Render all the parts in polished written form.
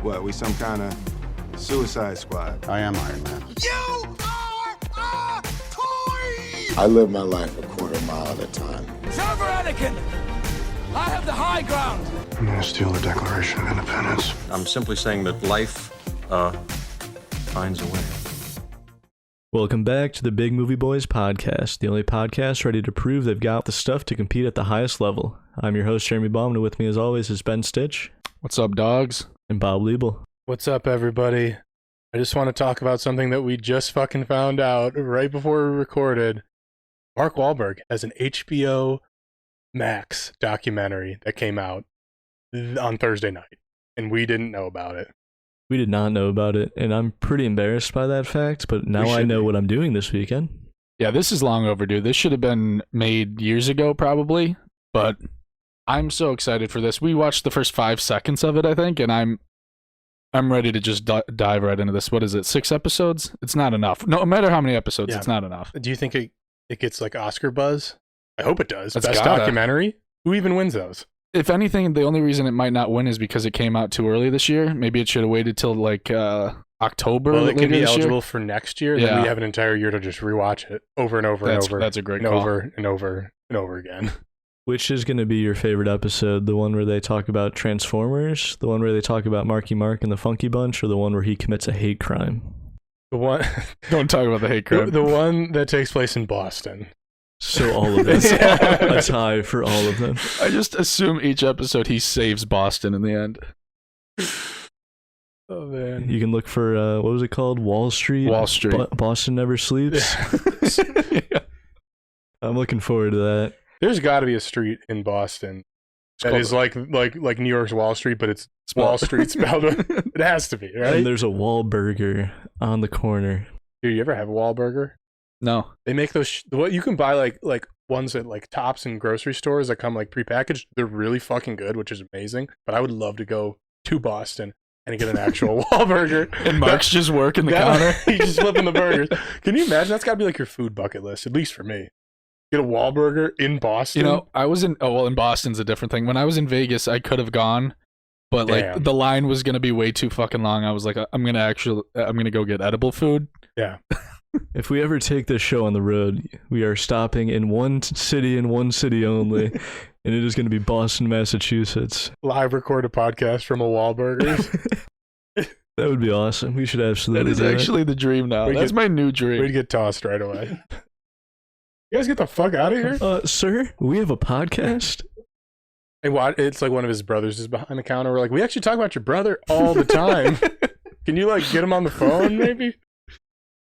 What, we some kind of suicide squad? I am Iron Man. You are a toy! I live my life a quarter mile at a time. Server Anakin! I have the high ground! I'm gonna steal the Declaration of Independence. I'm simply saying that life, finds a way. Welcome back to the Big Movie Boys podcast, the only podcast ready to prove they've got the stuff to compete at the highest level. I'm your host, Jeremy Baum, and with me as always is Ben Stitch. What's up, dogs? And Bob Liebel. What's up, everybody? I just want to talk about something that we just fucking found out right before we recorded. Mark Wahlberg has an HBO Max documentary that came out on Thursday night, and we didn't know about it. We did not know about it, and I'm pretty embarrassed by that fact, but now I know what I'm doing this weekend. Yeah, this is long overdue. This should have been made years ago, probably, but I'm so excited for this. We watched the first 5 seconds of it, I think, and I'm ready to just dive right into this. What is it, 6 episodes? It's not enough. No matter how many episodes, It's not enough. Do you think it gets like Oscar buzz? I hope it does. It's Best gotta. documentary? Who even wins those? If anything, the only reason it might not win is because it came out too early this year. Maybe it should have waited till like October. Well, it can be eligible year. For next year. Yeah. Then we have an entire year to just rewatch it over and over and over. That's a great and call. over and over and over again. Which is going to be your favorite episode? The one where they talk about Transformers? The one where they talk about Marky Mark and the Funky Bunch? Or the one where he commits a hate crime? The one. Don't talk about the hate crime. The one that takes place in Boston. So all of this. A tie for all of them. I just assume each episode he saves Boston in the end. Oh, man. You can look for, what was it called? Wall Street? Wall Street. Boston Never Sleeps? Yeah. I'm looking forward to that. There's got to be a street in Boston that is like New York's Wall Street, but it's Wall Street spelled. It has to be, right? And there's a Wahlburger on the corner. Dude, you ever have a Wahlburger? No. They make those. What you can buy like ones at like Tops and grocery stores that come like prepackaged. They're really fucking good, which is amazing. But I would love to go to Boston and get an actual Wahlburger. And Mark's just working the counter. He's just flipping the burgers. Can you imagine? That's got to be like your food bucket list, at least for me. Get a Wahlburger in Boston. You know, I was in. Oh well, in Boston's a different thing. When I was in Vegas, I could have gone, but like the line was gonna be way too fucking long. I was like, I'm gonna go get edible food. Yeah. If we ever take this show on the road, we are stopping in one city and one city only, and it is going to be Boston, Massachusetts. Live record a podcast from a Wahlburgers. That would be awesome. We should absolutely do that. That is actually the dream now. That's my new dream. We'd get tossed right away. You guys get the fuck out of here. Sir, we have a podcast? Hey, it's like one of his brothers is behind the counter. We're like, we actually talk about your brother all the time. Can you like get him on the phone maybe?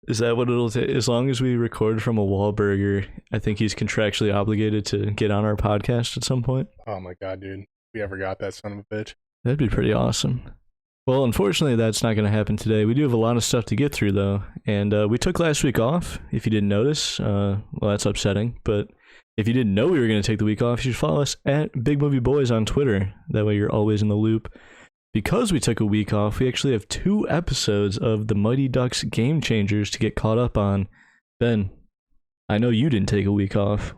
Is that what it'll take? As long as we record from a Wahlburger, I think he's contractually obligated to get on our podcast at some point. Oh my god, dude. We ever got that son of a bitch. That'd be pretty awesome. Well, unfortunately, that's not going to happen today. We do have a lot of stuff to get through, though. And we took last week off, if you didn't notice. Well, that's upsetting. But if you didn't know we were going to take the week off, you should follow us at Big Movie Boys on Twitter. That way you're always in the loop. Because we took a week off, we actually have 2 episodes of the Mighty Ducks Game Changers to get caught up on. Ben, I know you didn't take a week off.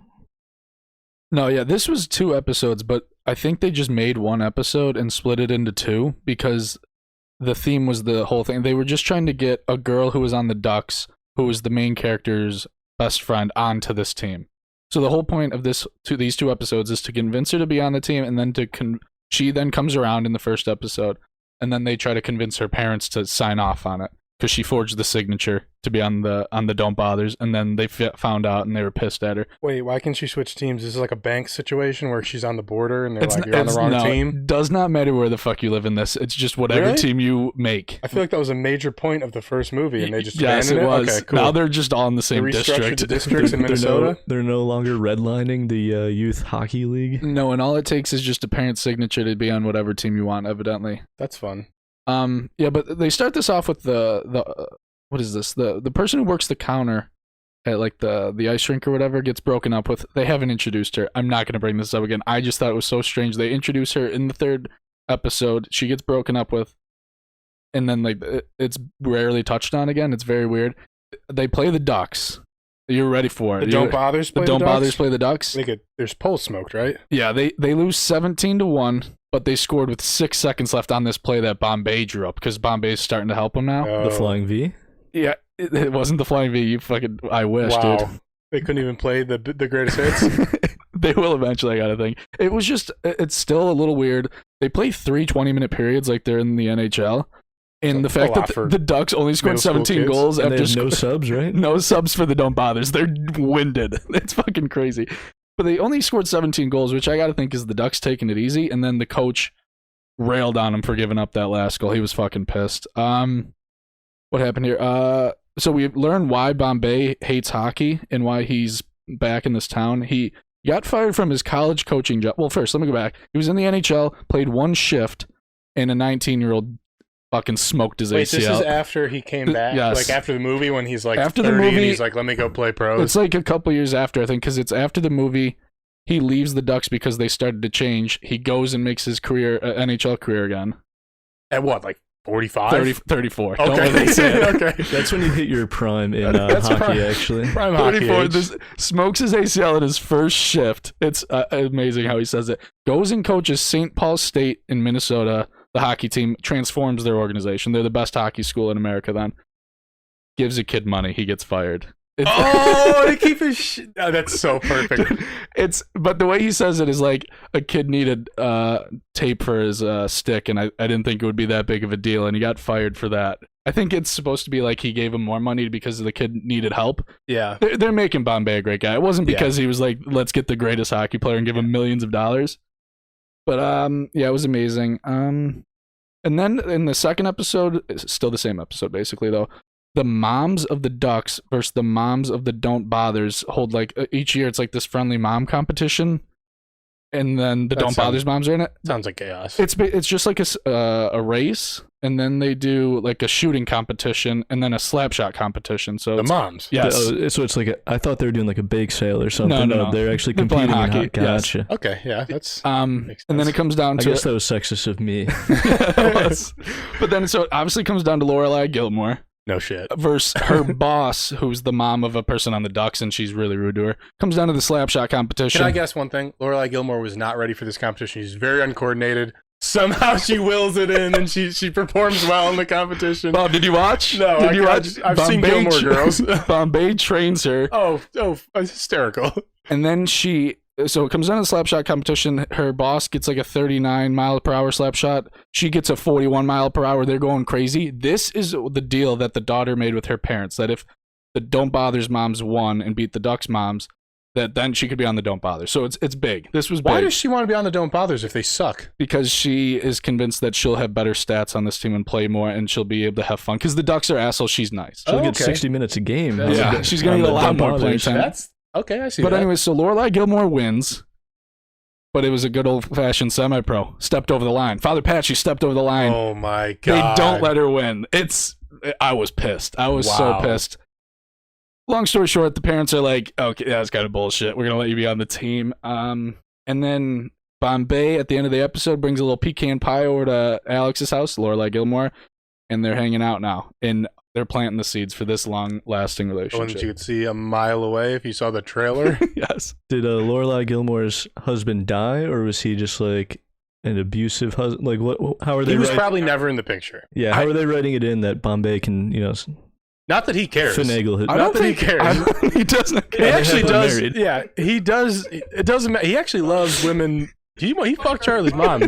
No, yeah, this was 2 episodes, but I think they just made 1 episode and split it into 2 because the theme was the whole thing. They were just trying to get a girl who was on the Ducks, who was the main character's best friend, onto this team. So the whole point of these 2 episodes is to convince her to be on the team, and then she then comes around in the first episode, and then they try to convince her parents to sign off on it because she forged the signature to be on the Don't Bothers, and then they found out and they were pissed at her. Wait, why can she switch teams? Is this like a bank situation where she's on the border and they're like, you're on the wrong team? It does not matter where the fuck you live in this. It's just whatever team you make. I feel like that was a major point of the first movie, and they just yes, it was. Okay, cool. Now they're just all in the same district. The districts in Minnesota? They're no longer redlining the youth hockey league. No, and all it takes is just a parent's signature to be on whatever team you want, evidently. That's fun. Yeah, but they start this off with the what is this? The person who works the counter at like the ice rink or whatever gets broken up with. They haven't introduced her. I'm not going to bring this up again. I just thought it was so strange. They introduce her in the 3rd episode. She gets broken up with, and then like it's rarely touched on again. It's very weird. They play the Ducks. You're ready for it. The Don't Bothers play the Ducks? Don't Bothers play the Ducks. There's pole smoked, right? Yeah, they lose 17-1. but they scored with 6 seconds left on this play that Bombay drew up because Bombay's starting to help them now. Oh. The flying V. Yeah, it wasn't the flying V. You fucking, I wish, Wow. dude. They couldn't even play the greatest hits. They will eventually, I gotta think. It was just, it's still a little weird. They play 3 20-minute periods like they're in the NHL. And the fact that the Ducks only scored 17 goals And after they have no subs, right? no subs for the Don't Bothers. They're winded. It's fucking crazy. But they only scored 17 goals, which I gotta think is the Ducks taking it easy. And then the coach railed on him for giving up that last goal. He was fucking pissed. What happened here? So we learned why Bombay hates hockey and why he's back in this town. He got fired from his college coaching job. Well, first, let me go back. He was in the NHL, played 1 shift, and a 19-year-old fucking smoked his Wait, ACL. this is after he came back? Yes. Like after the movie when he's like After 30 the movie, and he's like, let me go play pros? It's like a couple years after, I think, because it's after the movie. He leaves the Ducks because they started to change. He goes and makes his career, NHL career again. At what, like 45? 34. Okay. Don't let me say it. Okay. That's when you hit your prime in That's hockey, prime. actually. Prime hockey 34. age. This, smokes his ACL in his first shift. It's amazing how he says it. Goes and coaches St. Paul State in Minnesota. The hockey team transforms their organization. They're the best hockey school in America then. Gives a kid money. He gets fired. Oh, they keep his oh, that's so perfect. But the way he says it is like a kid needed tape for his stick, and I didn't think it would be that big of a deal, and he got fired for that. I think it's supposed to be like he gave him more money because the kid needed help. Yeah. They're making Bombay a great guy. It wasn't because he was like, let's get the greatest hockey player and give him millions of dollars. But yeah, it was amazing. And then in the second episode, it's still the same episode basically though, the moms of the Ducks versus the moms of the Don't Bothers hold like each year it's like this friendly mom competition, and then the Don't Bothers moms are in it. Sounds like chaos. It's just like a race, and then they do like a shooting competition and then a slap shot competition. So the moms. yes. So it's like I thought they were doing like a bake sale or something. No. They're actually They're playing competing in hockey, hockey. yes. Gotcha. Okay, yeah, that's And makes then sense. it comes down I to guess that was sexist of me. It was. But then so it obviously comes down to Lorelai Gilmore no shit. versus her boss, who's the mom of a person on the Ducks, and she's really rude to her. Comes down to the slap shot competition. Can I guess one thing? Lorelai Gilmore was not ready for this competition. She's very uncoordinated. Somehow she wills it in and she performs well in the competition. Bob, did you watch? No, did you watch? I've seen Gilmore Girls. Bombay trains her, Oh, hysterical. and then so it comes down to the slap shot competition. Her boss gets like a 39 mile per hour slap shot. She gets a 41 mile per hour. They're going crazy. This is the deal that the daughter made with her parents, that if the Don't Bothers moms won and beat the Ducks moms, that then she could be on the Don't Bother. So it's big. This was big. Why does she want to be on the Don't Bothers if they suck? Because she is convinced that she'll have better stats on this team and play more, and she'll be able to have fun. Because the Ducks are assholes. She's nice. She'll Oh, get okay. 60 minutes a game. Yeah, she's going to get a lot more playing time. That's okay, I see But that. anyway, so Lorelai Gilmore wins. But it was a good old-fashioned semi-pro. Stepped over the line. Father Patchy stepped over the line. Oh my They god. don't let her win. I was pissed. I was so Wow. pissed. Long story short, the parents are like, okay, that's kind of bullshit. We're going to let you be on the team. And then Bombay, at the end of the episode, brings a little pecan pie over to Alex's house, Lorelai Gilmore, and they're hanging out now. And they're planting the seeds for this long-lasting The one that relationship. you could see a mile away if you saw the trailer. Yes. Did Lorelai Gilmore's husband die, or was he just like an abusive husband? Like what? How are they? He was writing- probably never in the picture. Yeah, how are they writing it in that Bombay can Not that he cares. finagle it? I Not don't that he think cares. he doesn't He care. actually They're does. married. Yeah, he does. It doesn't matter. He actually loves women. He fucked Charlie's mom.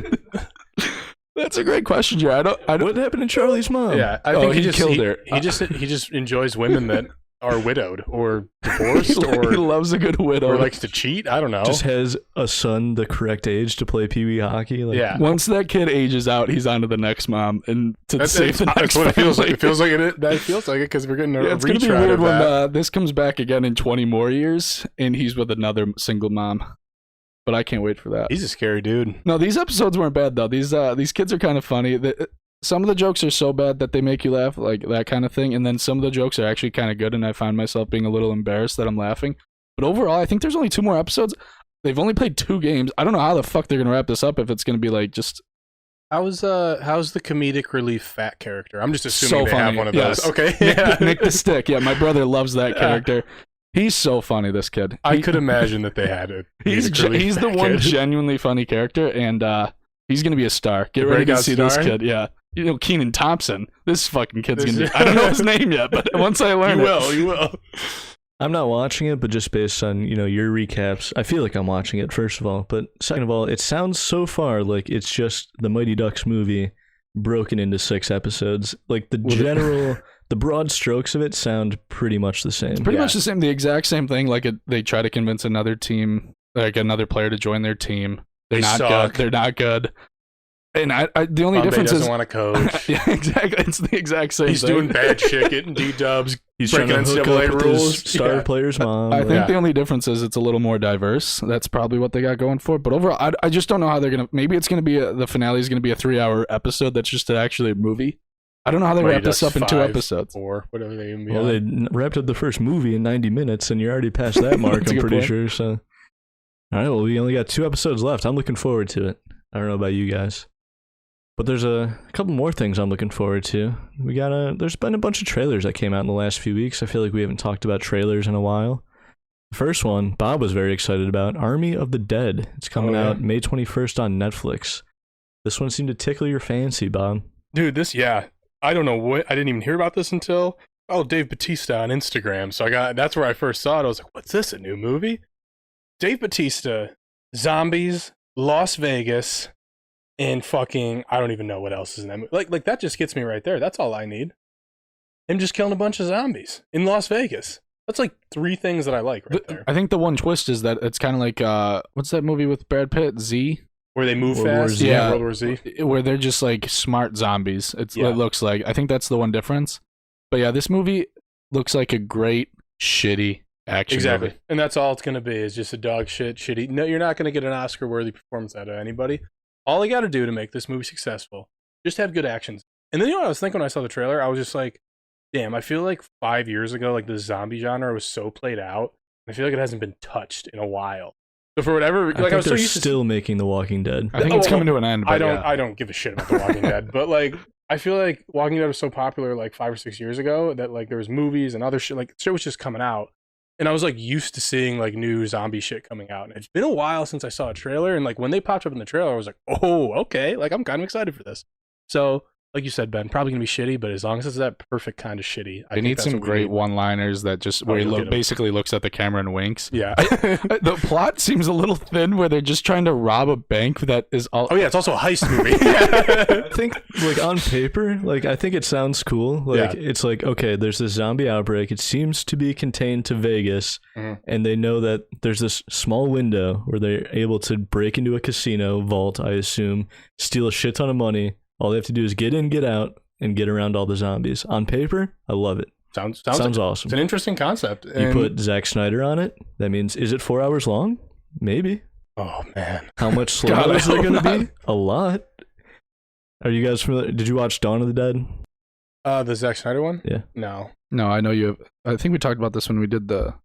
That's a great question, Jared. I don't. What happened to Charlie's mom? Yeah, I Oh, think he he just killed her. He just enjoys women that are widowed or divorced he or loves a good widow. likes to cheat. I don't know. Just has a son the correct age to play Pee Wee hockey. Like, Yeah. Once that kid ages out, he's on to the next mom and to That's save the that's next what it feels like. family. It feels like it. That feels like it because we're getting a Yeah, it's gonna be retread weird of when that. this comes back again in 20 more years, and he's with another single mom. But I can't wait for that. He's a scary dude. No, these episodes weren't bad though. These kids are kind of funny. Some of the jokes are so bad that they make you laugh, like that kind of thing, and then some of the jokes are actually kind of good, and I find myself being a little embarrassed that I'm laughing. But overall, I think there's only 2 more episodes. They've only played 2 games. I don't know how the fuck they're gonna wrap this up if it's gonna be like just How's the comedic relief fat character? I'm just assuming so they have funny. one of Yes. those. Okay. Nick, Yeah. Nick the Stick. Yeah, my brother loves that Yeah. character. He's so funny, this kid. I could imagine that they had it. He's the one genuinely funny character, and He's gonna be a star. Get The ready to breakout see this star? kid. Yeah, you know Keenan Thompson. This fucking kid's This gonna. is- Be, I don't know his name yet, but once I learn You will. I'm not watching it, but just based on, your recaps, I feel like I'm watching it, first of all. But second of all, it sounds so far like it's just the Mighty Ducks movie broken into 6 episodes. Like the broad strokes of it sound pretty much the same. It's pretty much the exact same thing. Like they try to convince another team, like another player, to join their team. They're They not suck. good. They're not good. And I the only Bombay difference doesn't is, want to coach. yeah, exactly. It's the exact same. He's thing. doing bad shit, getting D-dubs, He's trying breaking to hook NCAA up with rules. his star Yeah. player's mom. I think Yeah. the only difference is it's a little more diverse. That's probably what they got going for. But overall, I just don't know how they're gonna. Maybe it's gonna be the finale is gonna be a 3-hour episode that's just actually a movie. I don't know how they Mighty wrap this Ducks up in 2 5, episodes. 4, whatever they even be Well, on. they wrapped up the first movie in 90 minutes, and you're already past that mark, That's a I'm good pretty point. sure. So, all right, well, we only got 2 episodes left. I'm looking forward to it. I don't know about you guys. But there's a couple more things I'm looking forward to. There's been a bunch of trailers that came out in the last few weeks. I feel like we haven't talked about trailers in a while. The first one, Bob was very excited about, Army of the Dead. It's coming out May 21st on Netflix. This one seemed to tickle your fancy, Bob. Dude, I don't know what, I didn't even hear about this until, Dave Bautista on Instagram. So that's where I first saw it. I was like, what's this, a new movie? Dave Bautista, zombies, Las Vegas, and fucking, I don't even know what else is in that movie. Like that just gets me right there. That's all I need. Him just killing a bunch of zombies in Las Vegas. That's like 3 things that I like right there. I think the one twist is that it's kind of like what's that movie with Brad Pitt? Z, Where they move World War fast. Z. Yeah. World War Z. where they're just like smart zombies. It looks like. I think that's the one difference. But yeah, this movie looks like a great shitty action Exactly. movie. And that's all it's going to be is just a dog shit, shitty. No, you're not going to get an Oscar-worthy performance out of anybody. All you got to do to make this movie successful, just have good actions. And then what I was thinking when I saw the trailer? I was just like, damn, I feel like 5 years ago, like the zombie genre was so played out. I feel like it hasn't been touched in a while. So for whatever, I like think I was so they're used to still making The Walking Dead. I think it's coming to an end. But I don't give a shit about The Walking Dead, but like I feel like Walking Dead was so popular like 5 or 6 years ago that like there was movies and other shit, like shit was just coming out, and I was like used to seeing like new zombie shit coming out. And it's been a while since I saw a trailer, and like when they popped up in the trailer, I was like, oh, okay, like I'm kind of excited for this. So like you said, Ben, probably gonna be shitty, but as long as it's that perfect kind of shitty, I They think need that's some what we great need. one-liners that just where he you'll get 'em. basically looks at the camera and winks. Yeah. The plot seems a little thin where they're just trying to rob a bank that is all. Oh yeah, it's also a heist movie. I think, like, on paper, like, I think it sounds cool. Like, Yeah. it's like, okay, there's this zombie outbreak. It seems to be contained to Vegas, Mhm. and they know that there's this small window where they're able to break into a casino vault, I assume, steal a shit ton of money. All they have to do is get in, get out, and get around all the zombies. On paper, I love it. Sounds awesome. It's an interesting concept. You And- put Zack Snyder on it. That means, is it 4 hours long? Maybe. oh man. How much God, slow I is there hope going to not. be? A lot. Are you guys familiar? Did you watch Dawn of the Dead? The Zack Snyder one? Yeah. No. No, I know you have. I think we talked about this when we did the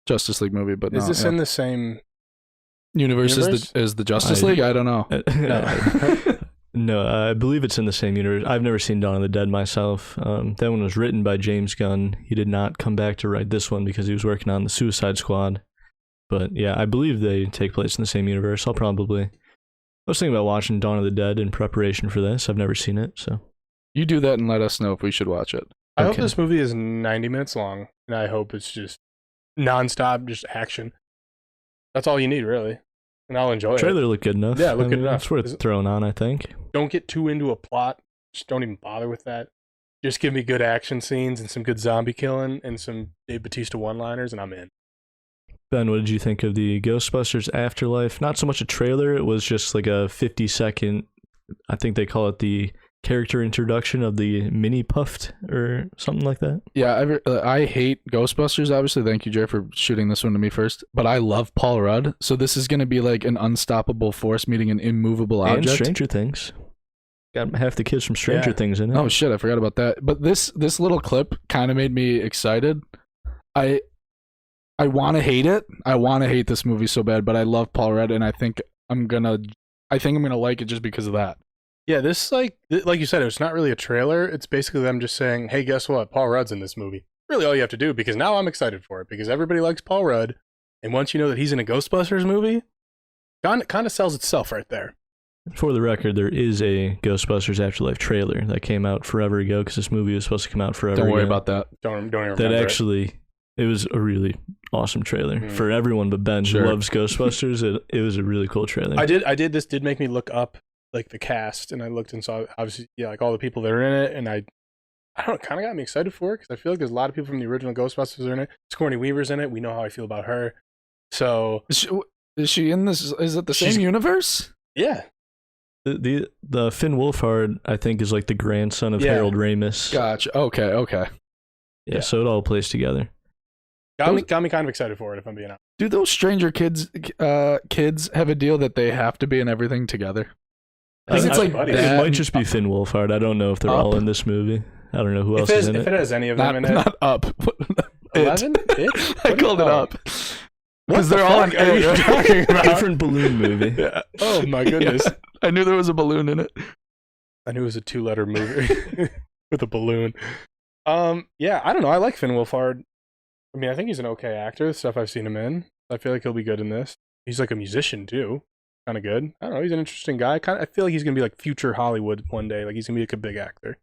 Justice League movie, but Is no, this yeah. in the same universe? universe? Is the Justice I- League? I don't know. No, I believe it's in the same universe. I've never seen Dawn of the Dead myself. That one was written by James Gunn. He did not come back to write this one because he was working on the Suicide Squad. But yeah, I believe they take place in the same universe. I was thinking about watching Dawn of the Dead in preparation for this. I've never seen it, so. You do that and let us know if we should watch it. I hope Okay. this movie is 90 minutes long, and I hope it's just nonstop, just action. That's all you need, really. And I'll enjoy Trailer it. looked good enough. Yeah, it looked good enough. It's worth throwing on, I think. Don't get too into a plot. Just don't even bother with that. Just give me good action scenes and some good zombie killing and some Dave Bautista one-liners, and I'm in. Ben, what did you think of the Ghostbusters Afterlife? Not so much a trailer, it was just like a 50-second, I think they call it the character introduction of the mini puffed or something like that. Yeah, I hate Ghostbusters. Obviously, thank you, Jay, for shooting this one to me first. But I love Paul Rudd, so this is going to be like an unstoppable force meeting an immovable And object. Stranger Things. Got half the kids from Stranger Yeah. Things in it. Oh shit, I forgot about that. But this little clip kind of made me excited. I want to hate it. I want to hate this movie so bad, but I love Paul Rudd, and I think I'm gonna like it just because of that. Yeah, this, like you said, it's not really a trailer. It's basically them just saying, hey, guess what? Paul Rudd's in this movie. Really all you have to do, because now I'm excited for it, because everybody likes Paul Rudd, and once you know that he's in a Ghostbusters movie, kind of sells itself right there. For the record, there is a Ghostbusters Afterlife trailer that came out forever ago because this movie was supposed to come out forever ago. Don't worry about that. Don't even remember That actually, it was a really awesome trailer for everyone but Ben who loves Ghostbusters. It was a really cool trailer. This did make me look up like the cast, and I looked and saw obviously like all the people that are in it, and I don't know, it kind of got me excited for it because I feel like there's a lot of people from the original Ghostbusters are in it. Sigourney Weaver's in it. We know how I feel about her. So is she in this? Is it the same universe? Yeah. The Finn Wolfhard, I think, is like the grandson of Harold Ramis. Gotcha. Okay. Yeah, so it all plays together. Got me kind of excited for it, if I'm being honest. Do those Stranger kids have a deal that they have to be in everything together? I think it's like it might just be Finn Wolfhard. I don't know if they're all in this movie. I don't know who else is in it. If it has any of them in it. Not Up. 11? I called it Up. Because they're all in different balloon movie. Yeah. Oh my goodness. Yeah. I knew there was a balloon in it. I knew it was a 2-letter movie with a balloon. Yeah, I don't know. I like Finn Wolfhard. I mean, I think he's an okay actor, the stuff I've seen him in. I feel like he'll be good in this. He's like a musician too. Kind of good. I don't know. He's an interesting guy. I feel like he's going to be like future Hollywood one day. Like he's going to be like a big actor.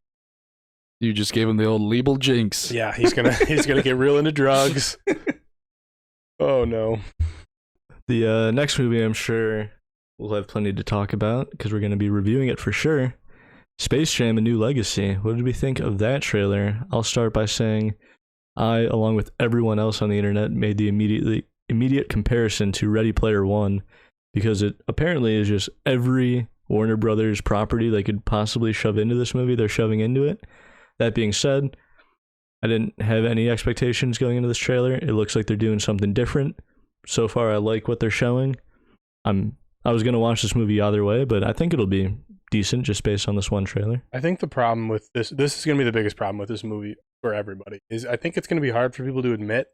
You just gave him the old label jinx. Yeah, he's going to get real into drugs. Oh no. The next movie, I'm sure we'll have plenty to talk about because we're going to be reviewing it for sure. Space Jam: A New Legacy. What did we think of that trailer? I'll start by saying I, along with everyone else on the internet, made the immediate comparison to Ready Player One because it apparently is just every Warner Brothers property they could possibly shove into this movie, they're shoving into it. That being said, I didn't have any expectations going into this trailer. It looks like they're doing something different. So far, I like what they're showing. I was going to watch this movie either way, but I think it'll be decent just based on this one trailer. I think the problem with this is going to be the biggest problem with this movie for everybody, is I think it's going to be hard for people to admit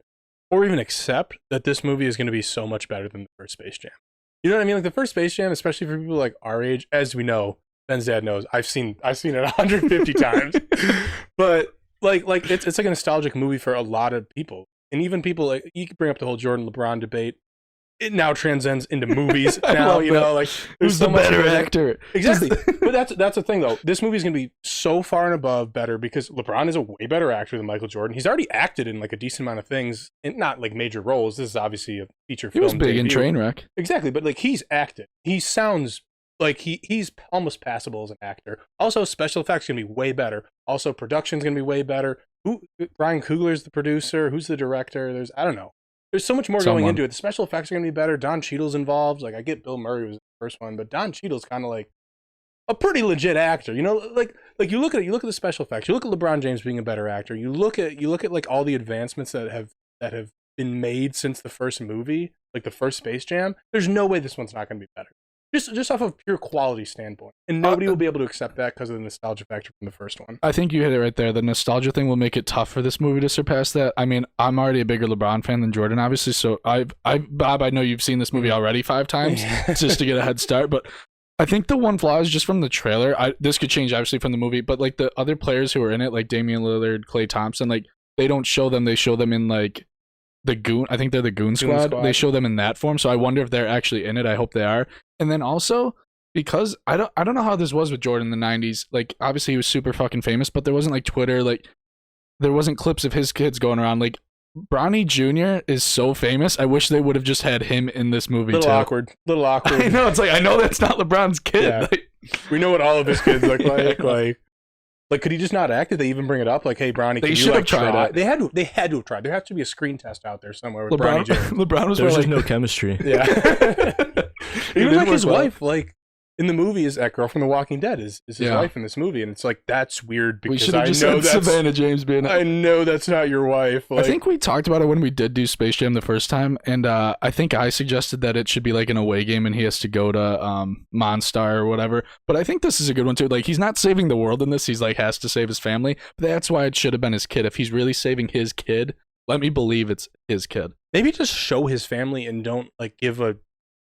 or even accept that this movie is going to be so much better than the first Space Jam. You know what I mean? Like the first Space Jam, especially for people like our age, as we know, Ben's dad knows, I've seen it 150 times. But like it's like a nostalgic movie for a lot of people. And even people like, you could bring up the whole Jordan LeBron debate. It now transcends into movies. Now, you know, like who's the better actor? Exactly. But that's the thing though. This movie is going to be so far and above better because LeBron is a way better actor than Michael Jordan. He's already acted in like a decent amount of things, and not like major roles. This is obviously a feature film. He was big in Trainwreck. Exactly, but like he's acted. He sounds like he's almost passable as an actor. Also, special effects going to be way better. Also, production's going to be way better. Ryan Coogler's the producer. Who's the director? I don't know. There's so much more going into it. The special effects are going to be better. Don Cheadle's involved. Like, I get Bill Murray was the first one, but Don Cheadle's kind of like a pretty legit actor. You know, like you look at the special effects. You look at LeBron James being a better actor. You look at like all the advancements that have been made since the first movie, like the first Space Jam. There's no way this one's not going to be better. Just off of pure quality standpoint. And nobody will be able to accept that because of the nostalgia factor from the first one. I think you hit it right there. The nostalgia thing will make it tough for this movie to surpass that. I mean, I'm already a bigger LeBron fan than Jordan, obviously. So Bob, I know you've seen this movie already 5 times just to get a head start. But I think the one flaw is just from the trailer. This could change obviously from the movie, but like the other players who are in it, like Damian Lillard, Klay Thompson, like they don't show them. They show them in like the Goon. I think they're the Goon Squad. They show them in that form. So I wonder if they're actually in it. I hope they are. And then also, because I don't know how this was with Jordan in the 90s. Like, obviously he was super fucking famous, but there wasn't like Twitter. Like, there wasn't clips of his kids going around. Like, Bronny Jr. is so famous. I wish they would have just had him in this movie little too. Awkward. I know. It's like, I know that's not LeBron's kid. Yeah. Like, we know what all of his kids look like. Like, could he just not act? Did they even bring it up? Like, hey, Bronny, they should have tried it. They had to have tried. There has to be a screen test out there somewhere with Bronny James. LeBron was There's just no chemistry. Yeah. Even like his wife, like in the movie, is that girl from The Walking Dead is his wife in this movie, and it's like that's weird because I know that's Savannah James being. I know that's not your wife. Like, I think we talked about it when we did do Space Jam the first time, and I think I suggested that it should be like an away game, and he has to go to Monstar or whatever. But I think this is a good one too. Like, he's not saving the world in this; he's like has to save his family. But that's why it should have been his kid. If he's really saving his kid, let me believe it's his kid. Maybe just show his family and don't like give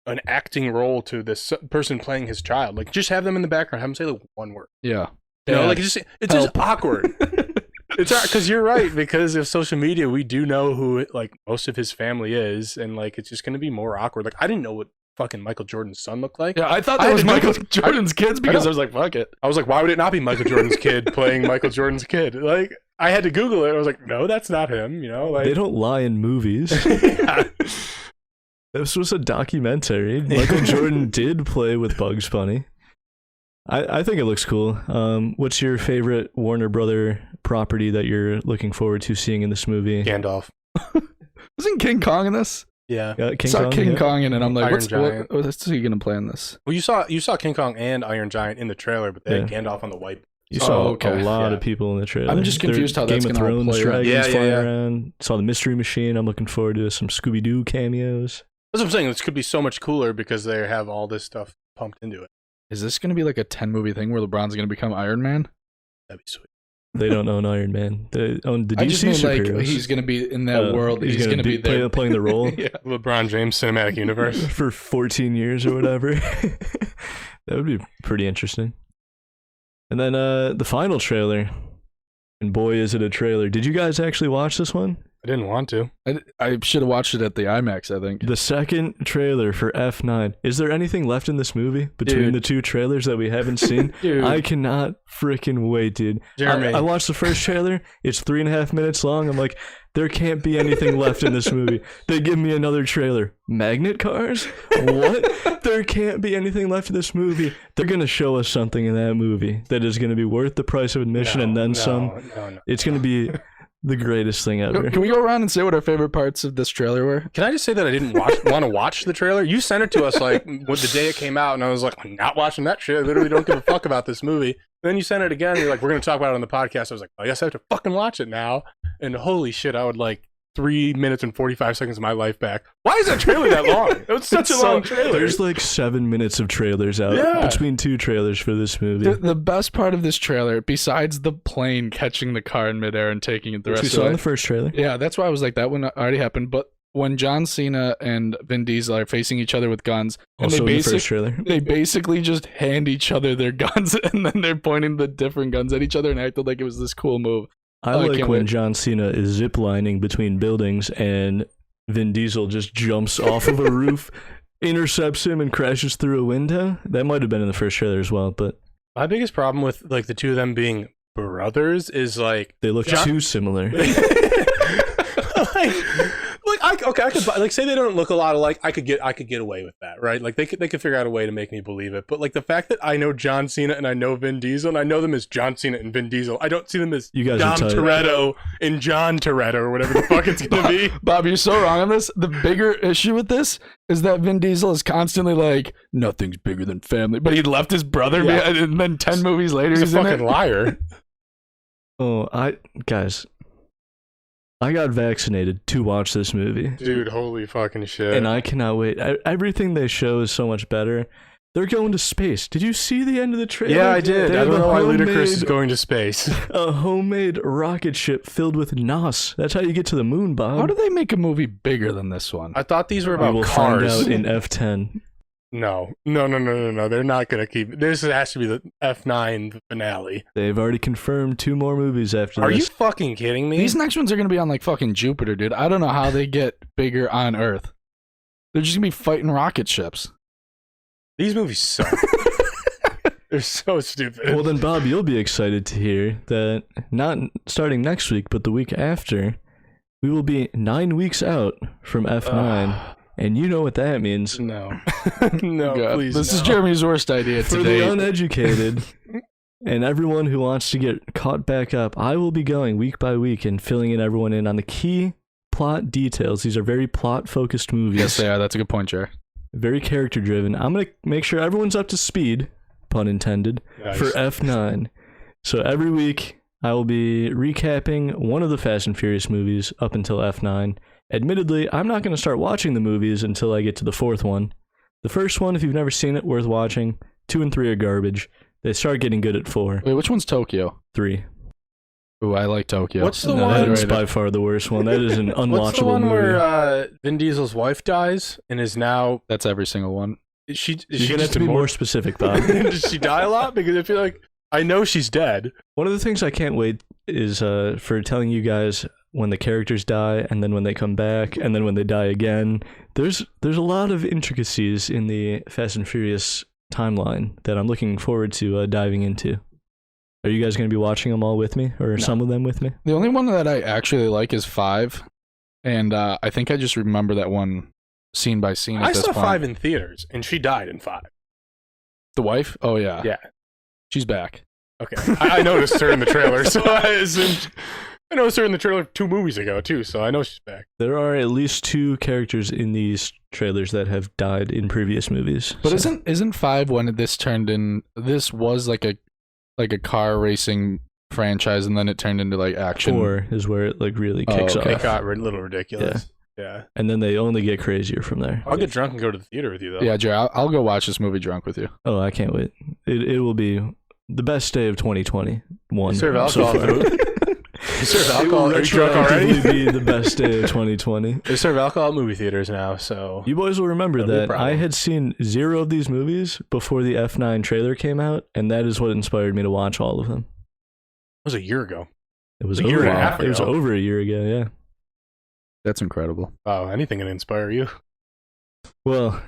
an acting role to this person playing his child. Like, just have them in the background. Have them say like one word. Yeah. You know, like it's just awkward. It's because you're right. Because of social media, we do know who like most of his family is, and like it's just going to be more awkward. Like, I didn't know what fucking Michael Jordan's son looked like. Yeah, I thought I that had was to Michael Google- Jordan's kids because I was like, fuck it. I was like, why would it not be Michael Jordan's kid playing Michael Jordan's kid? Like, I had to Google it. I was like, no, that's not him. You know, like They don't lie in movies. yeah. This was a documentary. Michael Jordan did play with Bugs Bunny. I think it looks cool. What's your favorite Warner Brother property that you're looking forward to seeing in this movie? Gandalf. Wasn't King Kong in this? Yeah. King I saw Kong, King yeah. Kong in it, and I'm like, Iron what's Giant. what's he gonna play in this? Well, you saw King Kong and Iron Giant in the trailer, but they had Yeah. Gandalf on the white. You saw okay. a lot Yeah. of people in the trailer. I'm just confused how Game that's of gonna all Thrones play out. dragons Yeah, flying yeah. around. Saw the Mystery Machine. I'm looking forward to some Scooby-Doo cameos. That's what I'm saying. This could be so much cooler because they have all this stuff pumped into it. Is this gonna be like a 10 movie thing where LeBron's gonna become Iron Man? That'd be sweet. They don't own Iron Man. They own the DC I just mean like superheroes. he's gonna be in that world. He's gonna be there playing the role yeah. LeBron James cinematic universe. for 14 years or whatever. That would be pretty interesting. And then the final trailer. And boy, is it a trailer. Did you guys actually watch this one? I didn't want to. I should have watched it at the IMAX. I think. The second trailer for F9. Is there anything left in this movie between Dude. the two trailers that we haven't seen? Dude. I cannot freaking wait, dude. Jeremy. I watched the first trailer. It's 3.5 minutes long. I'm like, there can't be anything left in this movie. They give me another trailer. Magnet cars? What? There can't be anything left in this movie. They're going to show us something in that movie that is going to be worth the price of admission and then some. No. It's going to be the greatest thing ever. Can we go around and say what our favorite parts of this trailer were? Can I just say that I didn't want to watch the trailer? You sent it to us like the day it came out, and I was like, I'm not watching that shit. I literally don't give a fuck about this movie. And then you sent it again. You're like, we're going to talk about it on the podcast. I was like, I guess I have to fucking watch it now. And holy shit, I would like 3 minutes and 45 seconds of my life back. Why is that trailer that long? It was such a long trailer. There's like 7 minutes of trailers out Yeah. between two trailers for this movie. The best part of this trailer, besides the plane catching the car in midair and taking it the Which we rest saw of in the the first trailer. yeah, that's why I was like, that one already happened. But when John Cena and Vin Diesel are facing each other with guns, and Also in the first they trailer. they basically just hand each other their guns, and then they're pointing the different guns at each other, and acted like it was this cool move. I Oh, I like can't when wait. John Cena is ziplining between buildings and Vin Diesel just jumps off of a roof, intercepts him, and crashes through a window. That might have been in the first trailer as well, but My biggest problem with like the two of them being brothers is like they look John- too similar. I could like say they don't look a lot alike. I could get away with that, right? Like they could figure out a way to make me believe it. But like the fact that I know John Cena and I know Vin Diesel and I know them as John Cena and Vin Diesel, I don't see them as You guys Dom are tight. Toretto and John Toretto or whatever the fuck it's gonna be. Bob, you're so wrong on this. The bigger issue with this is that Vin Diesel is constantly like, nothing's bigger than family. But he left his brother Yeah. behind, and then 10 movies later He's he's a in fucking it. liar. Guys, I got vaccinated to watch this movie. Dude, holy fucking shit. And I cannot wait. Everything they show is so much better. They're going to space. Did you see the end of the trailer? yeah, I did. They I have don't a know why Ludacris is homemade- going to space. A homemade rocket ship filled with NOS. That's how you get to the moon, Bob. How do they make a movie bigger than this one? I thought these were we about will cars. find out in F10. No. They're not gonna keep. This has to be the F9 finale. They've already confirmed 2 more movies after Are you this. fucking kidding me? These next ones are going to be on like fucking Jupiter, dude. I don't know how they get bigger on Earth. They're just going to be fighting rocket ships. These movies suck. They're so stupid. Well, then, Bob, you'll be excited to hear that not starting next week, but the week after, we will be 9 weeks out from F9. And you know what that means. No. No, God, please. this is no. Jeremy's worst idea For the today. uneducated and everyone who wants to get caught back up, I will be going week by week and filling in everyone in on the key plot details. These are very plot-focused movies. Yes, they are. That's a good point, Jer. Very character-driven. I'm going to make sure everyone's up to speed, pun intended, Nice. for F9. So every week, I will be recapping one of the Fast and Furious movies up until F9. Admittedly, I'm not going to start watching the movies until I get to the 4th one. The first one, if you've never seen it, worth watching. 2 and 3 are garbage. They start getting good at 4. Wait, which one's Tokyo? 3. Ooh, I like Tokyo. What's the No, one- That's right. by far the worst one. That is an unwatchable What's the one movie. where Vin Diesel's wife dies and is now That's every single one. is she You're going to have just to be more more specific, Bob. Does she die a lot? Because I feel like I know she's dead. One of the things I can't wait is for telling you guys when the characters die, and then when they come back, and then when they die again, there's a lot of intricacies in the Fast and Furious timeline that I'm looking forward to diving into. Are you guys going to be watching them all with me, or some of them with me? The only one that I actually like is 5, and I think I just remember that one scene by scene. At I this saw point. 5 in theaters, and she died in 5. The wife? Oh yeah, Yeah. she's back. Okay. I noticed her in the trailer, so I assumed. I noticed her in the trailer 2 movies ago too, so I know she's back. There are at least 2 characters in these trailers that have died in previous movies. But so. isn't 5 when this turned in? This was like a car racing franchise, and then it turned into like action. 4 is where it like really kicks okay. It off. got a little ridiculous. Yeah. And then they only get crazier from there. I'll get drunk and go to the theater with you though. Yeah, Jerry, I'll go watch this movie drunk with you. Oh, I can't wait. It will be the best day of 2021. You serve so alcohol. far. You serve alcohol. Are you drunk Retroactively already? be the best day of 2020. They serve alcohol at movie theaters now, so You boys will remember That'll be a that problem. I had seen 0 of these movies before the F9 trailer came out, and that is what inspired me to watch all of them. it was a year ago. It was A year over. and a half It was ago. over a year ago. Yeah. That's incredible. Wow, anything can inspire you. Well,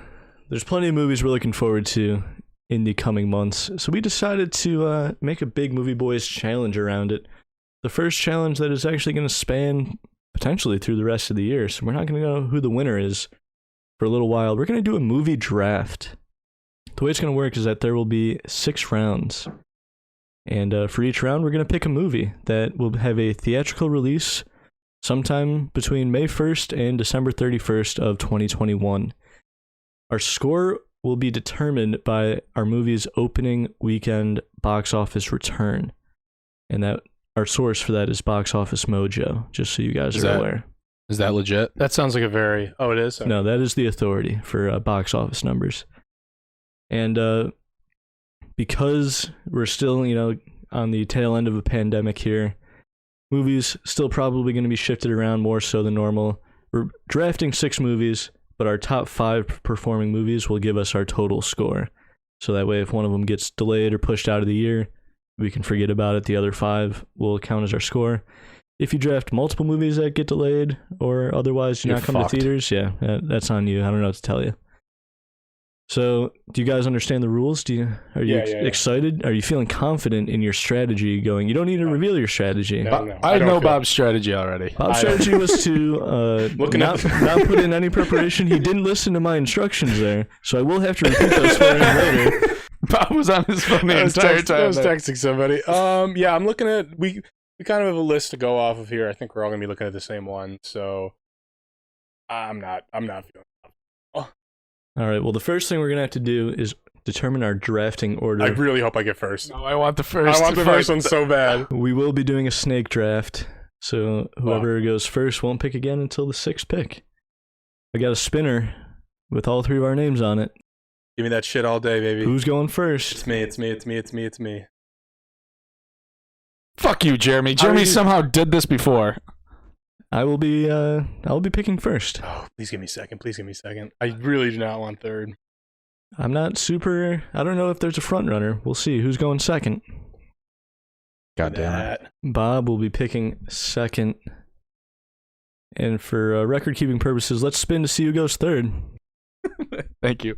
there's plenty of movies we're looking forward to in the coming months, so we decided to make a big Movie Boys challenge around it. The first challenge that is actually going to span potentially through the rest of the year, so we're not going to know who the winner is for a little while. We're going to do a movie draft. The way it's going to work is that there will be 6 rounds, and for each round, we're going to pick a movie that will have a theatrical release sometime between May 1st and December 31st of 2021. Our score will be determined by our movie's opening weekend box office return, and that our source for that is Box Office Mojo, just so you guys are aware. Is that legit? That sounds like a very... Oh, it is? No, that is the authority for box office numbers. And because we're still, on the tail end of a pandemic here, movies still probably going to be shifted around more so than normal. We're drafting 6 movies, but our top 5 performing movies will give us our total score. So that way, if one of them gets delayed or pushed out of the year, we can forget about it. The other 5 will count as our score. If you draft multiple movies that get delayed or otherwise do You're not come fucked. to theaters, that's on you. I don't know what to tell you. So, do you guys understand the rules? Are you Yeah. excited? Are you feeling confident in your strategy going? You don't need to reveal your strategy. No, I don't know feel- Bob's strategy already. Bob's strategy was to Looking not at put in any preparation. He didn't listen to my instructions there, so I will have to repeat those for him later. Bob was on his phone the I was, entire I time. was texting somebody. Yeah, I'm looking at... We kind of have a list to go off of here. I think we're all going to be looking at the same one, so... I'm not feeling... All right. Well, the first thing we're gonna have to do is determine our drafting order. I really hope I get first. No, I want the first. I want the first one so bad. We will be doing a snake draft, so whoever goes first won't pick again until the 6th pick. I got a spinner with all 3 of our names on it. Give me that shit all day, baby. Who's going first? It's me, it's me, it's me, it's me, it's me. Fuck you, Jeremy. Jeremy somehow did this before. I will be picking first. Oh, please give me second. Please give me second. I really do not want third. I'm not super. I don't know if there's a front runner. We'll see who's going second. God damn it. Bob will be picking second. And for record keeping purposes, let's spin to see who goes third. Thank you.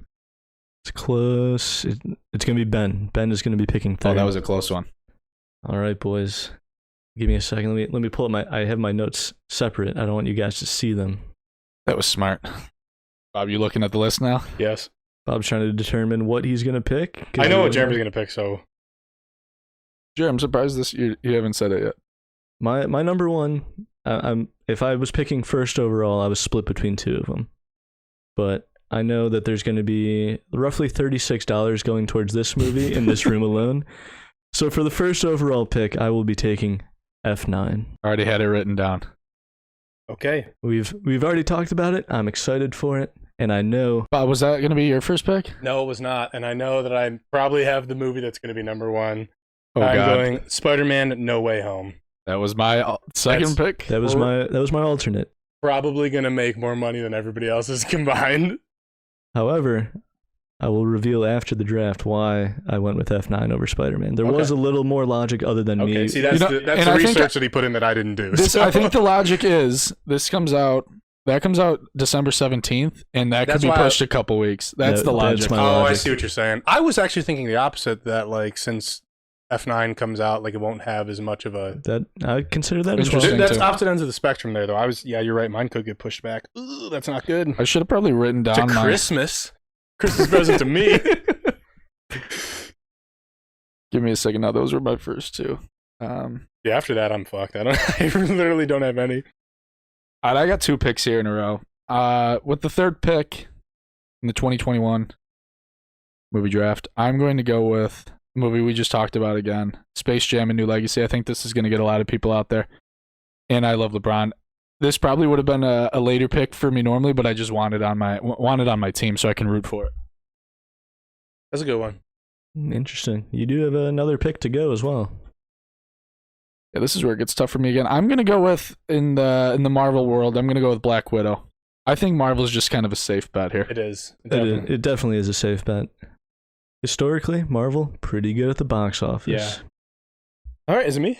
It's close. It's going to be Ben. Ben is going to be picking third. Oh, that was a close one. All right, boys. Give me a second. Let me pull up I have my notes separate. I don't want you guys to see them. That was smart. Bob, you looking at the list now? Yes. Bob's trying to determine what he's going to pick. I know what Jeremy's going to pick, so... Jeremy, I'm surprised you haven't said it yet. My number one, if I was picking first overall, I was split between 2 of them. But I know that there's going to be roughly $36 going towards this movie in this room alone. So for the first overall pick, I will be taking F9. Already had it written down. Okay. We've already talked about it. I'm excited for it, and I know. Bob, was that going to be your first pick? No, it was not. And I know that I probably have the movie that's going to be number 1. Oh, I'm God. going Spider-Man No Way Home. That was my second pick. That was my alternate. Probably going to make more money than everybody else's combined. However, I will reveal after the draft why I went with F9 over Spider-Man. There was a little more logic other than Okay, me. see, that's You know, the and I think research that he put in that I didn't do. This, so. I think the logic is this comes out That comes out December 17th, and that That's could be why pushed a couple weeks. That's the that's logic. my Oh, I logic. see what you're saying. I was actually thinking the opposite, that like since F9 comes out, like it won't have as much of a... That I consider that as well. Interesting. That's too. opposite ends of the spectrum there, though. Yeah, you're right. Mine could get pushed back. Ooh, that's not good. I should have probably written To down my... Christmas present to me. Give me a second. Now, those were my first two. Yeah, after that, I'm fucked. I literally don't have any. All right, I got 2 picks here in a row. With the third pick in the 2021 movie draft, I'm going to go with a movie we just talked about again, Space Jam: A New Legacy. I think this is going to get a lot of people out there, and I love LeBron. This probably would have been a later pick for me normally, but I just wanted on my team so I can root for it. That's a good one. Interesting. You do have another pick to go as well. Yeah, this is where it gets tough for me again. I'm gonna go with in the Marvel world. I'm gonna go with Black Widow. I think Marvel's just kind of a safe bet here. It is. It definitely is a safe bet. Historically, Marvel pretty good at the box office. Yeah. All right, is it me?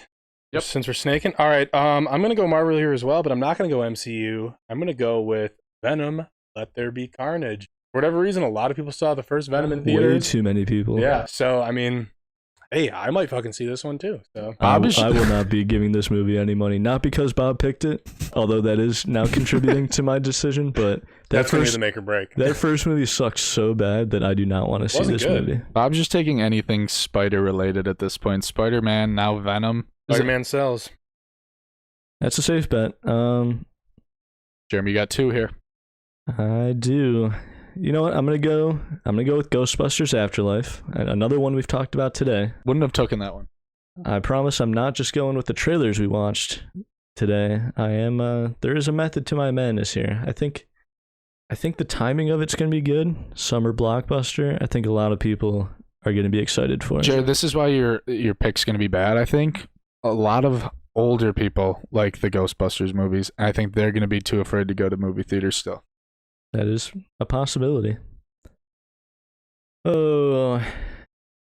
Yep. Since we're snaking. All right, I'm gonna go Marvel here as well, but I'm not gonna go MCU. I'm gonna go with Venom. Let There Be Carnage. For whatever reason, a lot of people saw the first Venom in Way theaters. too many people. Yeah. So I mean, hey, I might fucking see this one too. So I will not be giving this movie any money. Not because Bob picked it, although that is now contributing to my decision, but that's gonna be the make or break. that first movie sucks so bad that I do not want to see Wasn't this good. movie. Bob's just taking anything Spider related at this point. Spider-Man, now Venom. Spider-Man sells. That's a safe bet. Jeremy, you got 2 here. I do. You know what? I'm gonna go with Ghostbusters Afterlife, another one we've talked about today. Wouldn't have taken that one. I promise I'm not just going with the trailers we watched today. I am. There is a method to my madness here. I think the timing of it's gonna be good. Summer blockbuster. I think a lot of people are gonna be excited for it. Jared, this is why your pick's gonna be bad. I think a lot of older people like the Ghostbusters movies. And I think they're gonna be too afraid to go to movie theaters still. That is a possibility. Oh,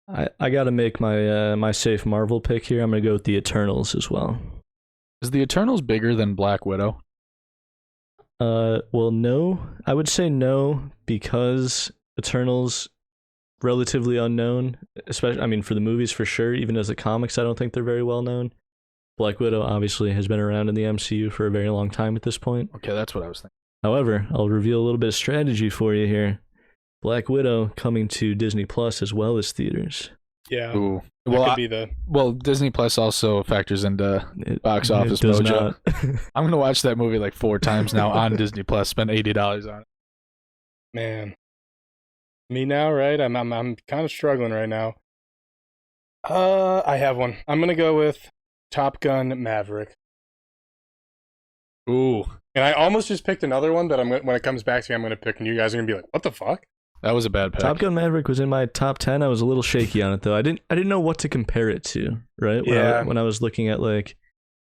I gotta make my my safe Marvel pick here. I'm gonna go with the Eternals as well. Is the Eternals bigger than Black Widow? Well, no. I would say no because Eternals relatively unknown, especially I mean for the movies for sure. Even as the comics, I don't think they're very well known. Black Widow obviously has been around in the MCU for a very long time at this point. Okay, that's what I was thinking. However, I'll reveal a little bit of strategy for you here. Black Widow coming to Disney Plus as well as theaters. Yeah. Ooh. That could be the... Well, Disney Plus also factors into box office does mojo. not. I'm gonna watch that movie like 4 times now on Disney Plus. Spend $80 on it. Man. Me now, right? I'm kind of struggling right now. I have one. I'm gonna go with Top Gun Maverick. Ooh, And I almost just picked another one that when it comes back to me, I'm gonna pick, and you guys are gonna be like, "What the fuck?" that was a bad pick. Top Gun Maverick was in my top 10. I was a little shaky on it though. I didn't know what to compare it to, right? When I was looking at like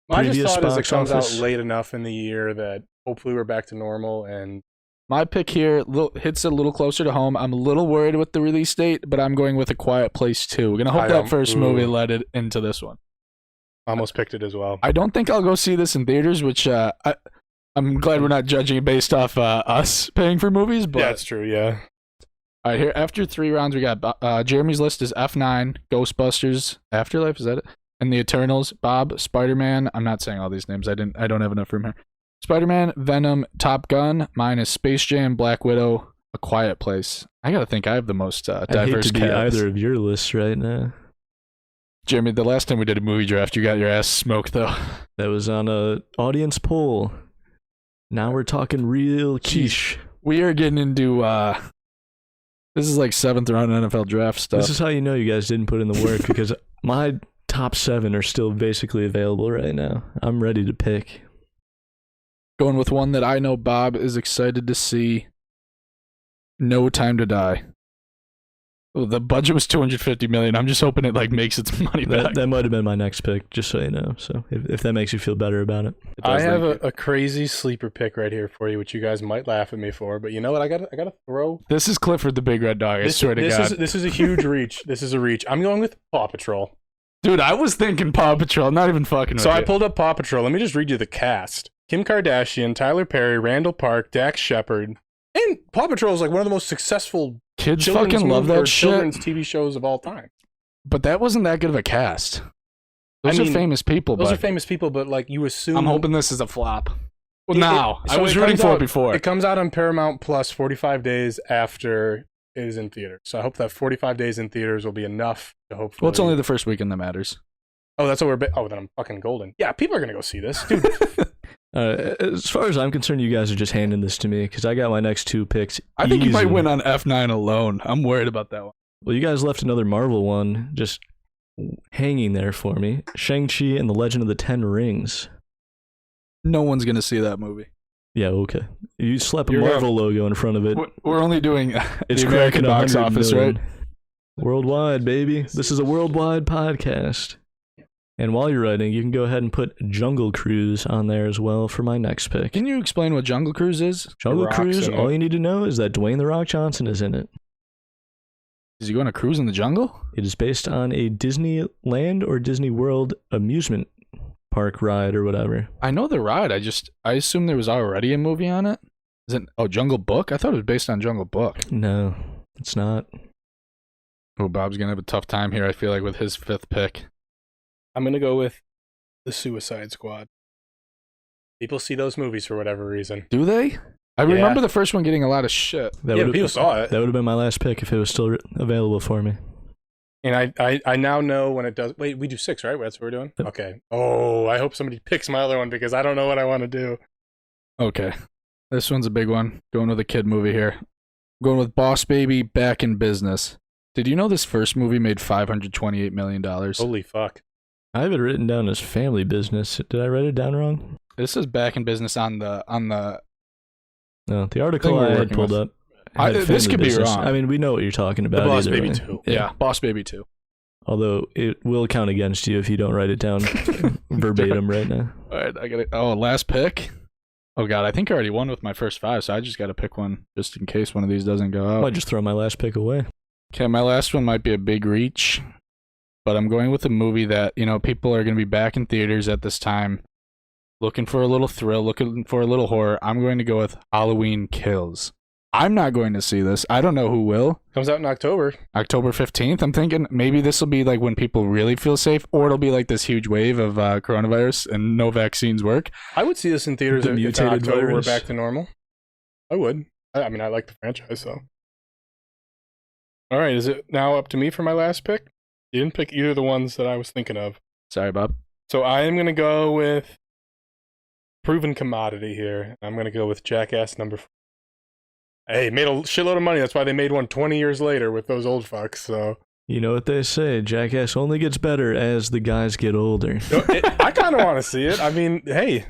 I just previous thought as it box comes office. out late enough in the year that hopefully we're back to normal. And My pick here hits a little closer to home. I'm a little worried with the release date, but I'm going with A Quiet Place 2. We're gonna hope that first movie led it into this one. almost picked it as well. I don't think I'll go see this in theaters, which I'm glad we're not judging it based off us paying for movies. But Yeah, that's true. Yeah. all right, here after 3 rounds, we got Jeremy's list is F9, Ghostbusters, Afterlife, is that it? And the Eternals, Bob, Spider-Man. I'm not saying all these names. I don't have enough room here. Spider-Man, Venom, Top Gun. Mine is Space Jam, Black Widow, A Quiet Place. I gotta think I have the most I hate diverse to be cast. either of your lists right now. Jeremy, the last time we did a movie draft, you got your ass smoked though. That was on a audience poll. Now we're talking real quiche. We are getting into this is like 7th round NFL draft stuff. This is how you know you guys didn't put in the work because my top 7 are still basically available right now. I'm ready to pick. Going with one that I know Bob is excited to see. No Time to Die. Well, the budget was $250 million. I'm just hoping it like makes its money back. That might have been my next pick, just so you know. So if that makes you feel better about it. I have a crazy sleeper pick right here for you, which you guys might laugh at me for, but you know what? I gotta throw. This is Clifford the Big Red Dog. I swear to God. This is a huge reach. This is a reach. I'm going with Paw Patrol. Dude, I was thinking Paw Patrol. Not even fucking with So I you. pulled up Paw Patrol. Let me just read you the cast. Kim Kardashian, Tyler Perry, Randall Park, Dax Shepard, and Paw Patrol is like one of the most successful Kids children's fucking love movie- or that shit. children's TV shows of all time. But that wasn't that good of a cast. Those I are mean, famous people, Those but are famous people, but like you assume. I'm hoping this is a flop. Well, It- now. it- I so was it rooting comes for out- it before. It comes out on Paramount Plus 45 days after it is in theaters. So I hope that 45 days in theaters will be enough to hopefully. Well, it's only the first weekend that matters. Oh, that's what we're. Oh, then I'm fucking golden. Yeah, people are gonna go see this, dude. As far as I'm concerned, you guys are just handing this to me because I got my next 2 picks. I think you might easy. win on F9 alone. I'm worried about that one. Well, you guys left another Marvel one just hanging there for me. Shang-Chi and the Legend of the Ten Rings. No one's going to see that movie. Yeah, okay. You slap a You're Marvel logo in front of it. We're only doing It's the American cracking box 100 office, million. right? Worldwide, baby. This is a worldwide podcast. And while you're writing, you can go ahead and put Jungle Cruise on there as well for my next pick. Can you explain what Jungle Cruise is? Jungle Rock's Cruise, in all it. you need to know is that Dwayne The Rock Johnson is in it. Is he going to cruise in the jungle? It is based on a Disneyland or Disney World amusement park ride or whatever. I know the ride. I assumed there was already a movie on it. Is it? Oh, Jungle Book? I thought it was based on Jungle Book. No, it's not. Oh, Bob's going to have a tough time here, I feel like, with his 5th pick. I'm gonna go with the Suicide Squad. People see those movies for whatever reason. Do they? I Yeah. remember the first one getting a lot of shit. That Yeah, would've- people saw it. That would have been my last pick if it was still available for me. And I now know when it does. Wait, we do 6, right? That's what we're doing? Yep. Okay. Oh, I hope somebody picks my other one because I don't know what I want to do. Okay. This one's a big one. Going with a kid movie here. Going with Boss Baby Back in Business. Did you know this first movie made $528 million? Holy fuck. I have it written down as family business. Did I write it down wrong? This is Back in Business on the No, the article we're I had working pulled with. up. I- had this family could be business. wrong. I mean, we know what you're talking The about. Boss either Baby way. 2. yeah, Boss Baby 2. Although it will count against you if you don't write it down verbatim right now. All right, I got it. Oh, last pick. Oh god, I think I already won with my first 5, so I just got to pick one just in case one of these doesn't go I out. might just throw my last pick away. Okay, my last one might be a big reach, but I'm going with a movie that, people are going to be back in theaters at this time, looking for a little thrill, looking for a little horror. I'm going to go with Halloween Kills. I'm not going to see this. I don't know who will. Comes out in October. October 15th. I'm thinking maybe this will be like when people really feel safe, or it'll be like this huge wave of coronavirus and no vaccines work. I would see this in theaters The if in mutated October virus. we're back to normal. I would. I mean, I like the franchise, so. All right, is it now up to me for my last pick? You didn't pick either of the ones that I was thinking of. Sorry, Bob. So I am going to go with proven commodity here. I'm going to go with Jackass number 4. Hey, made a shitload of money. That's why they made one 20 years later with those old fucks, so. You know what they say, Jackass only gets better as the guys get older. I kind of want to see it. I mean, hey,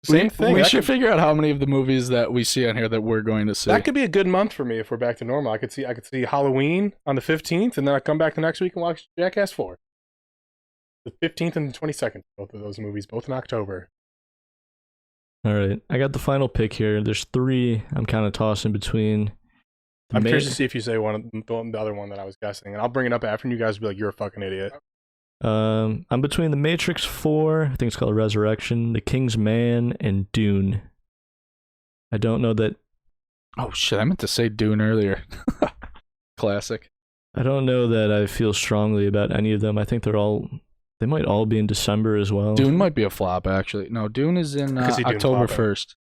same thing. We That should could- figure out how many of the movies that we see on here that we're going to see. That could be a good month for me if we're back to normal. I could see Halloween on the 15th, and then I come back the next week and watch Jackass 4. The 15th and the 22nd, both of those movies, both in October. All right, I got the final pick here. There's 3 I'm kind of tossing between. I'm curious to see if you say the other one that I was guessing, and I'll bring it up after, and you guys will be like, "You're a fucking idiot." I'm between The Matrix 4, I think it's called Resurrection, The King's Man, and Dune. I don't know that. Oh shit! I meant to say Dune earlier. Classic. I don't know that I feel strongly about any of them. I think they might all be in December as well. Dune might be a flop, actually. No, Dune is in I could see Dune October flopping. 1st.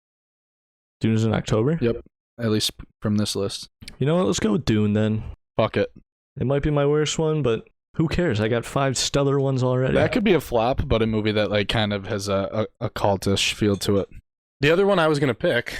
Dune is in October? Yep. At least from this list. You know what? Let's go with Dune then. Fuck it. It might be my worst one, but who cares? I got 5 stellar ones already. That could be a flop, but a movie that like kind of has a cultish feel to it. The other one I was gonna pick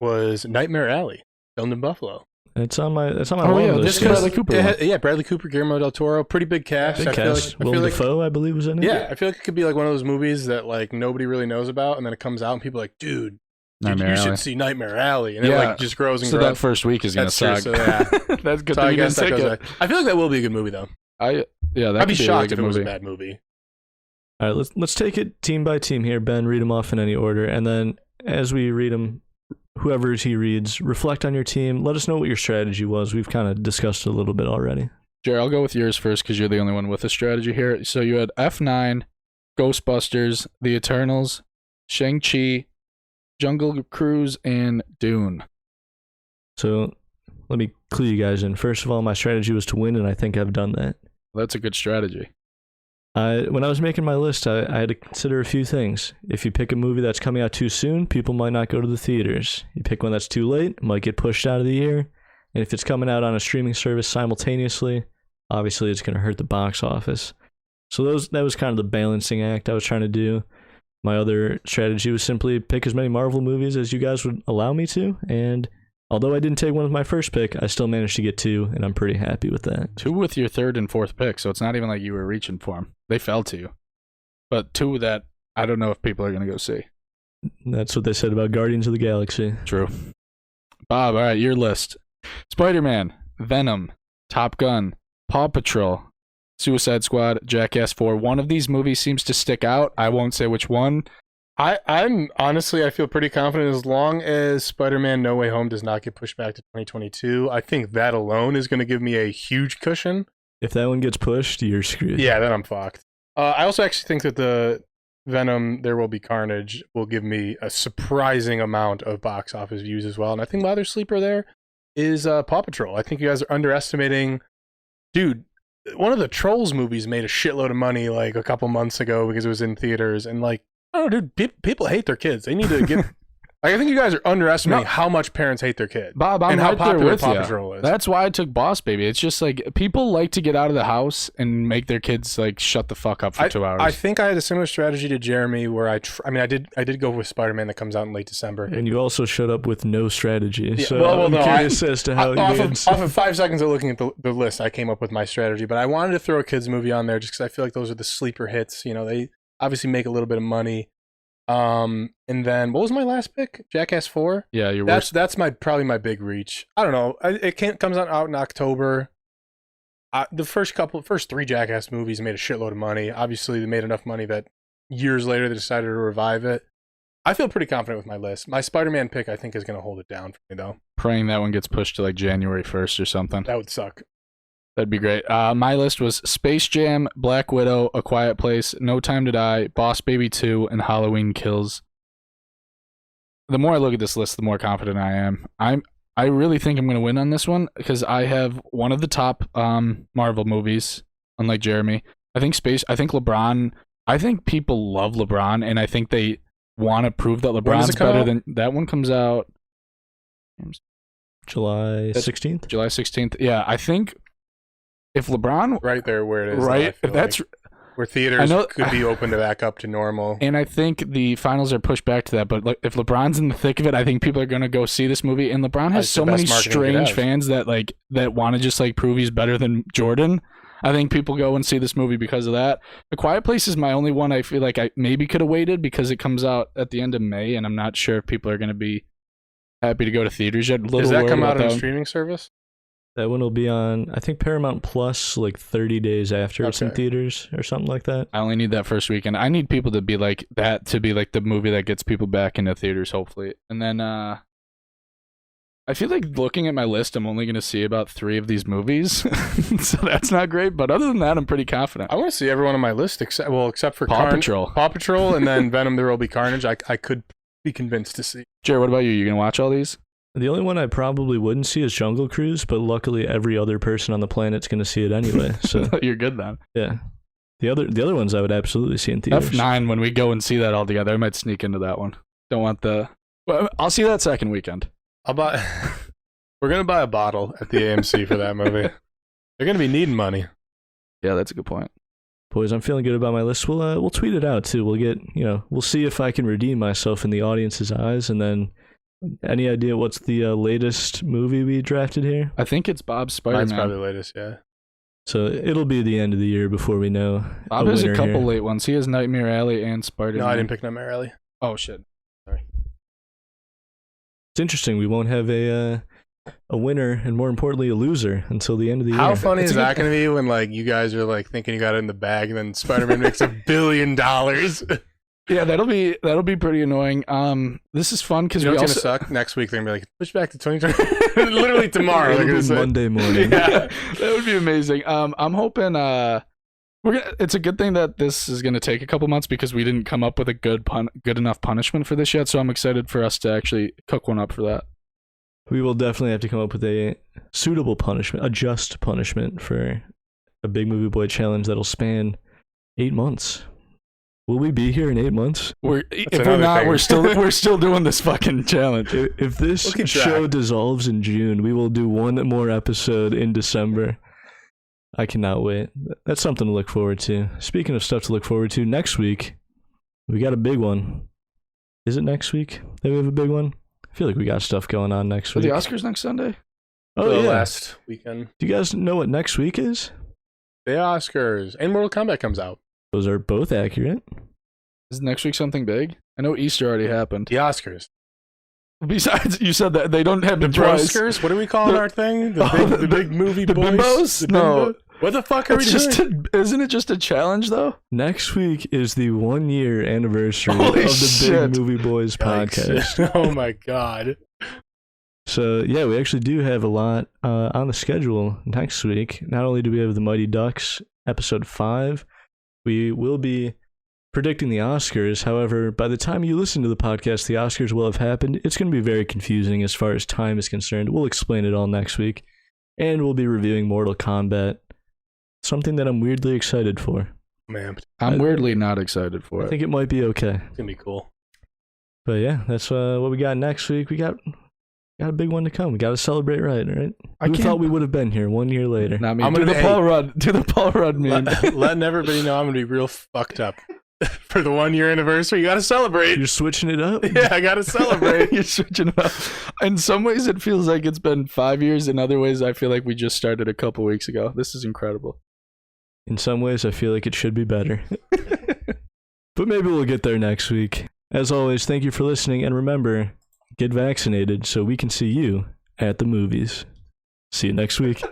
was Nightmare Alley, filmed in Buffalo. It's on my Oh, long yeah, list. this yeah. Bradley Cooper one. Yeah, Bradley Cooper, Guillermo del Toro, pretty big cast. Big I feel cast. like, I Willem feel like Dafoe, I believe, was in it. yeah, I feel like it could be like one of those movies that like nobody really knows about, and then it comes out and people are like, dude, Nightmare you Alley. should see Nightmare Alley, and Yeah. it like just grows and So grows. that first week is gonna That's true, suck. so yeah. That's good. So That I you guess didn't that take goes it. back. I feel like that will be a good movie though. That I'd be could shocked be if a it really was a good movie. bad movie. All right, let's take it team by team here. Ben, read them off in any order, and then as we read them, whoever he reads, reflect on your team. Let us know what your strategy was. We've kind of discussed it a little bit already. Jerry, I'll go with yours first because you're the only one with a strategy here. So you had F9, Ghostbusters, The Eternals, Shang-Chi, Jungle Cruise, and Dune. So let me clue you guys in. First of all, my strategy was to win, and I think I've done that. That's a good strategy. When I was making my list, I had to consider a few things. If you pick a movie that's coming out too soon, people might not go to the theaters. You pick one that's too late, it might get pushed out of the year. And if it's coming out on a streaming service simultaneously, obviously it's going to hurt the box office. So that was kind of the balancing act I was trying to do. My other strategy was simply pick as many Marvel movies as you guys would allow me to, and although I didn't take one with my first pick, I still managed to get 2, and I'm pretty happy with that. 2 with your 3rd and 4th pick, so it's not even like you were reaching for them. They fell to you. But 2 that I don't know if people are going to go see. That's what they said about Guardians of the Galaxy. True. Bob, all right, your list. Spider-Man, Venom, Top Gun, Paw Patrol, Suicide Squad, Jackass 4. One of these movies seems to stick out. I won't say which one. I'm honestly, I feel pretty confident as long as Spider-Man No Way Home does not get pushed back to 2022. I think that alone is going to give me a huge cushion. If that one gets pushed, you're screwed. Yeah, then I'm fucked. I also actually think that the Venom There Will Be Carnage will give me a surprising amount of box office views as well. And I think my other sleeper there is Paw Patrol. I think you guys are underestimating. Dude, one of the Trolls movies made a shitload of money like a couple months ago because it was in theaters. And like, I don't know, dude, people hate their kids. They need to get... Like, I think you guys are underestimating how much parents hate their kid. Bob, I'm and right how popular there with Paw you. Patrol is. That's why I took Boss Baby. It's just like people like to get out of the house and make their kids like shut the fuck up for 2 hours. I think I had a similar strategy to Jeremy where I did go with Spider-Man that comes out in late December. And you also showed up with no strategy. Yeah, So I'm curious as to how it goes. Off of 5 seconds of looking at the list, I came up with my strategy. But I wanted to throw a kids movie on there just because I feel like those are the sleeper hits. You know, they obviously make a little bit of money. And then what was my last pick? Jackass 4. Yeah, your that's worst. that's probably my big reach. I don't know. Comes out in October. The first 3 Jackass movies made a shitload of money. Obviously, they made enough money that years later they decided to revive it. I feel pretty confident with my list. My Spider-Man pick, I think, is going to hold it down for me though. Praying that one gets pushed to like January 1st or something. That would suck. That'd be great. My list was Space Jam, Black Widow, A Quiet Place, No Time to Die, Boss Baby 2, and Halloween Kills. The more I look at this list, the more confident I am. I really think I'm going to win on this one because I have one of the top Marvel movies, unlike Jeremy. I think LeBron, I think people love LeBron, and I think they want to prove that LeBron's better than... That one comes out... July 16th? July 16th. Yeah, I think... If LeBron, right there where it is, right? If that's where theaters could be open to back up to normal, and I think the finals are pushed back to that. But if LeBron's in the thick of it, I think people are going to go see this movie. And LeBron has so many strange fans that want to just like prove he's better than Jordan. I think people go and see this movie because of that. A Quiet Place is my only one I feel like I maybe could have waited because it comes out at the end of May, and I'm not sure if people are going to be happy to go to theaters yet. Does that come out on a streaming service? That one will be on, I think, Paramount Plus like 30 days after it's in theaters or something like that. I only need that first weekend. I need people to be like that, to be like the movie that gets people back into theaters, hopefully. And then I feel like looking at my list, I'm only going to see about 3 of these movies. So that's not great. But other than that, I'm pretty confident. I want to see everyone on my list except for Paw Patrol. Paw Patrol and then Venom There Will Be Carnage. I could be convinced to see. Jared, what about you? You going to watch all these? The only one I probably wouldn't see is Jungle Cruise, but luckily every other person on the planet's going to see it anyway. So you're good then. Yeah. The other ones I would absolutely see in theaters. F9, when we go and see that all together, I might sneak into that one. Don't want the... Well, I'll see that second weekend. We're going to buy a bottle at the AMC for that movie. They're going to be needing money. Yeah, that's a good point. Boys, I'm feeling good about my list. We'll tweet it out too. We'll see if I can redeem myself in the audience's eyes, and then... Any idea what's the latest movie we drafted here? I think it's Bob's Spider-Man. Mine's probably the latest, yeah. So it'll be the end of the year before we know. Bob has a couple late ones. He has Nightmare Alley and Spider-Man. No, I didn't pick Nightmare Alley. Oh, shit. Sorry. It's interesting. We won't have a winner and, more importantly, a loser until the end of the year. How funny is that going to be when you guys are thinking you got it in the bag and then Spider-Man makes $1 billion? Yeah, that'll be pretty annoying. This is fun because it's gonna suck. Next week they're gonna be like, push back to 2020. Literally tomorrow. It'll be Monday morning. Yeah, that would be amazing. I'm hoping It's a good thing that this is gonna take a couple months because we didn't come up with a good enough punishment for this yet. So I'm excited for us to actually cook one up for that. We will definitely have to come up with a suitable punishment, a just punishment for a Big Movie Boy challenge that'll span 8 months. Will we be here in 8 months? If we're not, we're still doing this fucking challenge. If this We'll show dissolves in June, we will do one more episode in December. I cannot wait. That's something to look forward to. Speaking of stuff to look forward to, next week, we got a big one. Is it next week that we have a big one? I feel like we got stuff going on next Are week. the Oscars next Sunday? Oh, The yeah. last weekend. Do you guys know what next week is? The Oscars. And Mortal Kombat comes out. Those are both accurate. Is next week something big? I know Easter already happened. The Oscars. Besides, you said that they don't have The the twice. Broskers? What are we calling our thing? The big movie the boys? bimbos? The No. bimbo? What the fuck are we It's doing? isn't it just a challenge though? Next week is the 1 year anniversary Holy of the shit. Big Movie Boys podcast. Yikes. Oh my god. So, yeah, we actually do have a lot on the schedule next week. Not only do we have the Mighty Ducks episode 5, we will be predicting the Oscars. However, by the time you listen to the podcast, the Oscars will have happened. It's going to be very confusing as far as time is concerned. We'll explain it all next week. And we'll be reviewing Mortal Kombat, something that I'm weirdly excited for. Man, I'm weirdly not excited for I it. think it might be okay. it's gonna be cool. But yeah, that's what we got next week. We got a big one to come. We got to celebrate right? I Who can't- thought we would have been here 1 year later? Not me. I'm Do gonna the be- Paul Rudd. Do the Paul Rudd meme. Letting everybody know I'm gonna be real fucked up for the 1 year anniversary. You gotta celebrate. You're switching it up? Yeah, I gotta celebrate. You're switching it up. In some ways, it feels like it's been 5 years. In other ways, I feel like we just started a couple weeks ago. This is incredible. In some ways, I feel like it should be better. But maybe we'll get there next week. As always, thank you for listening, and remember, get vaccinated so we can see you at the movies. See you next week.